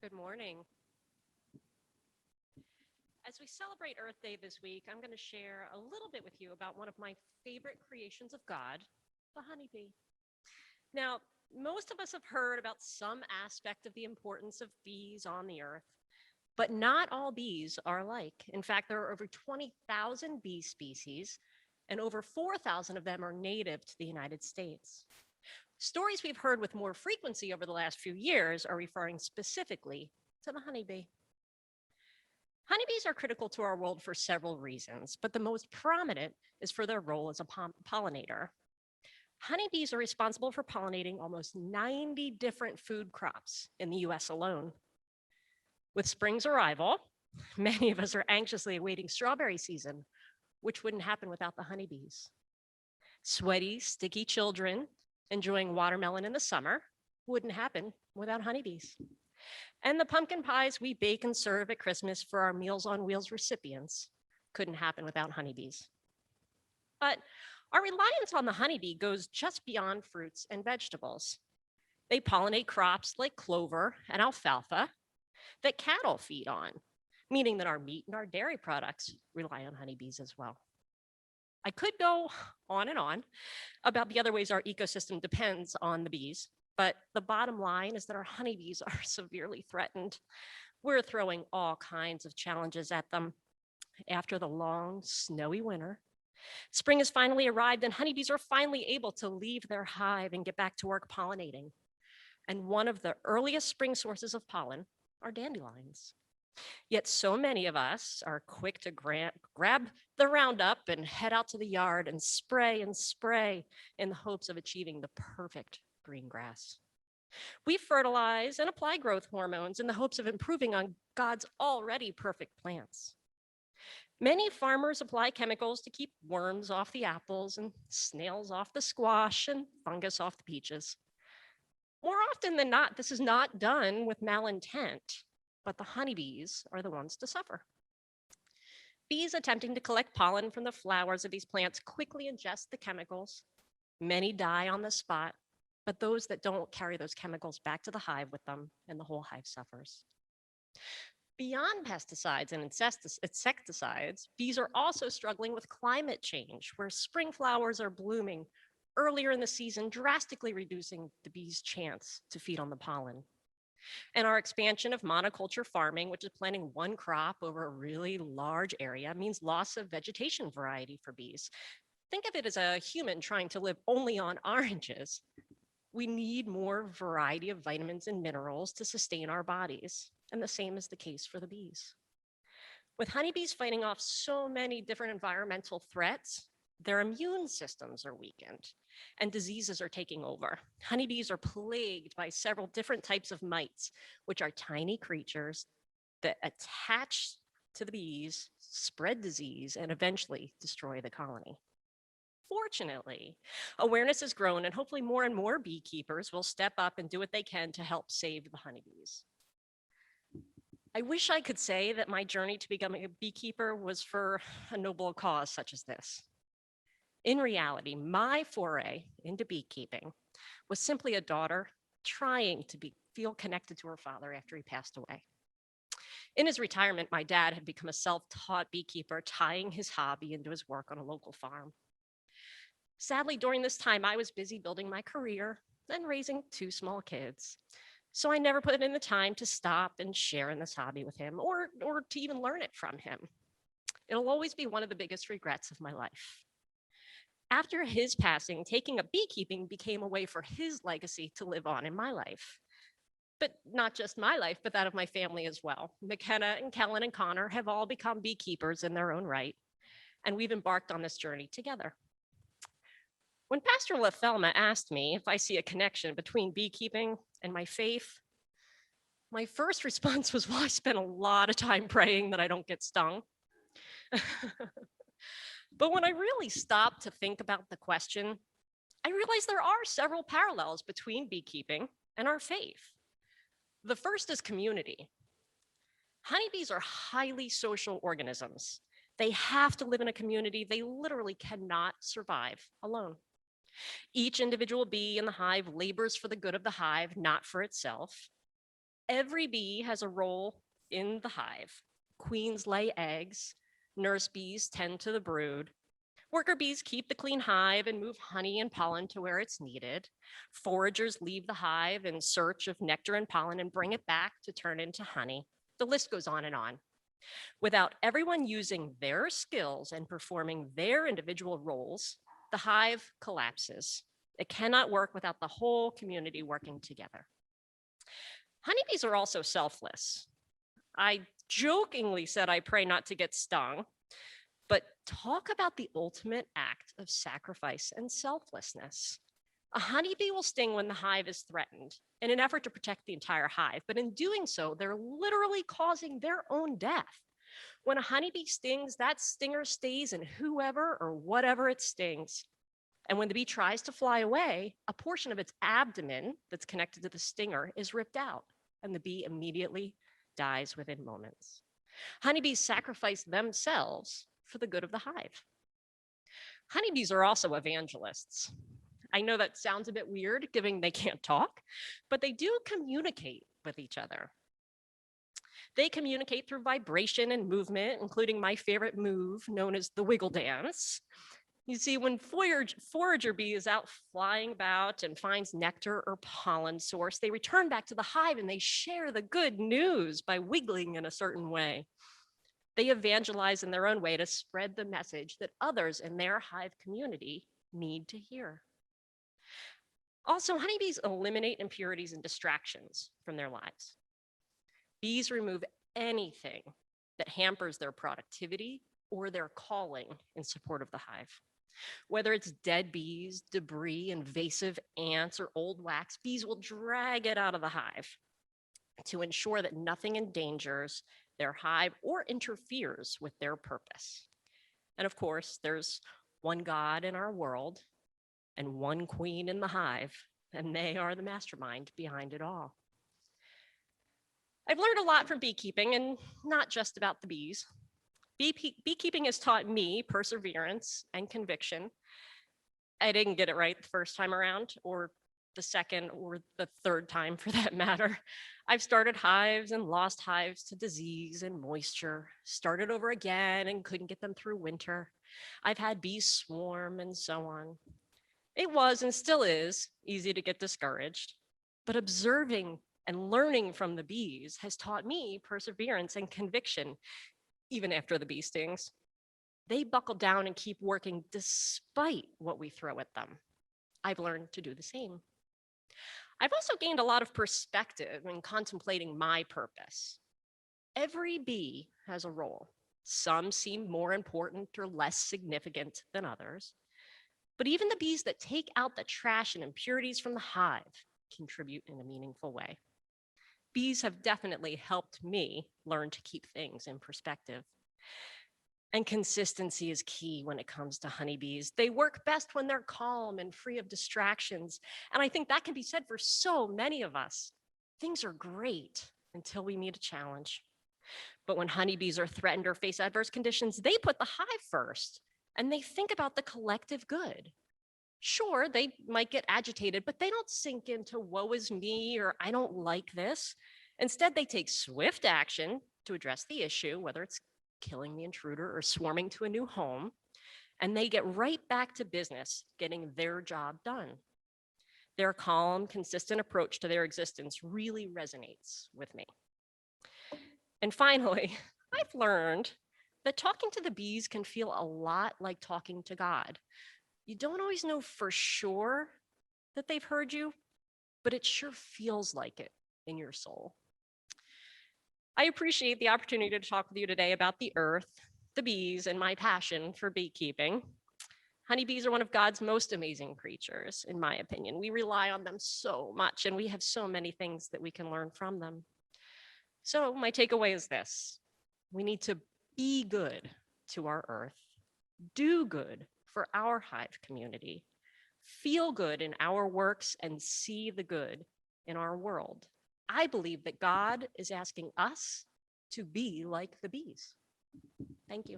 Good morning. As we celebrate Earth Day this week, I'm going to share a little bit with you about one of my favorite creations of God, the honeybee. Now, most of us have heard about some aspect of the importance of bees on the earth, but not all bees are alike. In fact, there are over 20,000 bee species, and over 4,000 of them are native to the United States. Stories we've heard with more frequency over the last few years are referring specifically to the honeybee. Honeybees are critical to our world for several reasons, but the most prominent is for their role as a pollinator. Honeybees are responsible for pollinating almost 90 different food crops in the US alone. With spring's arrival, many of us are anxiously awaiting strawberry season, which wouldn't happen without the honeybees. Sweaty, sticky children enjoying watermelon in the summer wouldn't happen without honeybees. And the pumpkin pies we bake and serve at Christmas for our Meals on Wheels recipients couldn't happen without honeybees. But our reliance on the honeybee goes just beyond fruits and vegetables. They pollinate crops like clover and alfalfa that cattle feed on, meaning that our meat and our dairy products rely on honeybees as well. I could go on and on about the other ways our ecosystem depends on the bees, but the bottom line is that our honeybees are severely threatened. We're throwing all kinds of challenges at them. After the long, snowy winter, spring has finally arrived and honeybees are finally able to leave their hive and get back to work pollinating. And one of the earliest spring sources of pollen are dandelions. Yet so many of us are quick to grab the Roundup and head out to the yard and spray in the hopes of achieving the perfect green grass. We fertilize and apply growth hormones in the hopes of improving on God's already perfect plants. Many farmers apply chemicals to keep worms off the apples and snails off the squash and fungus off the peaches. More often than not, this is not done with malintent, but the honeybees are the ones to suffer. Bees attempting to collect pollen from the flowers of these plants quickly ingest the chemicals. Many die on the spot, but those that don't carry those chemicals back to the hive with them, and the whole hive suffers. Beyond pesticides and insecticides, bees are also struggling with climate change, where spring flowers are blooming earlier in the season, drastically reducing the bees' chance to feed on the pollen. And our expansion of monoculture farming, which is planting one crop over a really large area, means loss of vegetation variety for bees. Think of it as a human trying to live only on oranges. We need more variety of vitamins and minerals to sustain our bodies, and the same is the case for the bees. With honeybees fighting off so many different environmental threats, their immune systems are weakened and diseases are taking over. Honeybees are plagued by several different types of mites, which are tiny creatures that attach to the bees, spread disease, and eventually destroy the colony. Fortunately, awareness has grown, and hopefully more and more beekeepers will step up and do what they can to help save the honeybees. I wish I could say that my journey to becoming a beekeeper was for a noble cause such as this. In reality, my foray into beekeeping was simply a daughter trying to feel connected to her father after he passed away. In his retirement, my dad had become a self-taught beekeeper, tying his hobby into his work on a local farm. Sadly, during this time, I was busy building my career and raising two small kids. So I never put in the time to stop and share in this hobby with him or to even learn it from him. It'll always be one of the biggest regrets of my life. After his passing, taking up beekeeping became a way for his legacy to live on in my life. But not just my life, but that of my family as well. McKenna and Kellen and Connor have all become beekeepers in their own right, and we've embarked on this journey together. When Pastor LaFelma asked me if I see a connection between beekeeping and my faith, my first response was, well, I spent a lot of time praying that I don't get stung. But when I really stopped to think about the question, I realized there are several parallels between beekeeping and our faith. The first is community. Honeybees are highly social organisms. They have to live in a community. They literally cannot survive alone. Each individual bee in the hive labors for the good of the hive, not for itself. Every bee has a role in the hive. Queens lay eggs, nurse bees tend to the brood. Worker bees keep the clean hive and move honey and pollen to where it's needed. Foragers leave the hive in search of nectar and pollen and bring it back to turn into honey. The list goes on and on. Without everyone using their skills and performing their individual roles, the hive collapses. It cannot work without the whole community working together. Honeybees are also selfless. I jokingly said I pray not to get stung, but talk about the ultimate act of sacrifice and selflessness. A honeybee will sting when the hive is threatened in an effort to protect the entire hive, but in doing so, they're literally causing their own death. When a honeybee stings, that stinger stays in whoever or whatever it stings. And when the bee tries to fly away, a portion of its abdomen that's connected to the stinger is ripped out, and the bee immediately dies within moments. Honeybees sacrifice themselves for the good of the hive. Honeybees are also evangelists. I know that sounds a bit weird, given they can't talk, but they do communicate with each other. They communicate through vibration and movement, including my favorite move known as the wiggle dance. You see, when forager bee is out flying about and finds nectar or pollen source, they return back to the hive and they share the good news by wiggling in a certain way. They evangelize in their own way to spread the message that others in their hive community need to hear. Also, honeybees eliminate impurities and distractions from their lives. Bees remove anything that hampers their productivity or their calling in support of the hive. Whether it's dead bees, debris, invasive ants, or old wax, bees will drag it out of the hive to ensure that nothing endangers their hive or interferes with their purpose. And of course, there's one God in our world and one queen in the hive, and they are the mastermind behind it all. I've learned a lot from beekeeping, and not just about the bees. Beekeeping has taught me perseverance and conviction. I didn't get it right the first time around, or the second, or the third time for that matter. I've started hives and lost hives to disease and moisture, started over again and couldn't get them through winter. I've had bees swarm and so on. It was and still is easy to get discouraged, but observing and learning from the bees has taught me perseverance and conviction, even after the bee stings. They buckle down and keep working despite what we throw at them. I've learned to do the same. I've also gained a lot of perspective in contemplating my purpose. Every bee has a role. Some seem more important or less significant than others. But even the bees that take out the trash and impurities from the hive contribute in a meaningful way. Bees have definitely helped me learn to keep things in perspective. And consistency is key when it comes to honeybees. They work best when they're calm and free of distractions. And I think that can be said for so many of us. Things are great until we meet a challenge. But when honeybees are threatened or face adverse conditions, they put the hive first and they think about the collective good. Sure, they might get agitated, but they don't sink into woe is me or I don't like this. Instead, they take swift action to address the issue, whether it's killing the intruder or swarming to a new home, and they get right back to business, getting their job done. Their calm, consistent approach to their existence really resonates with me. And finally, I've learned that talking to the bees can feel a lot like talking to God. You don't always know for sure that they've heard you, but it sure feels like it in your soul. I appreciate the opportunity to talk with you today about the earth, the bees, and my passion for beekeeping. Honeybees are one of God's most amazing creatures, in my opinion. We rely on them so much, and we have so many things that we can learn from them. So my takeaway is this: we need to be good to our earth, do good for our hive community, feel good in our works, and see the good in our world. I believe that God is asking us to be like the bees. Thank you.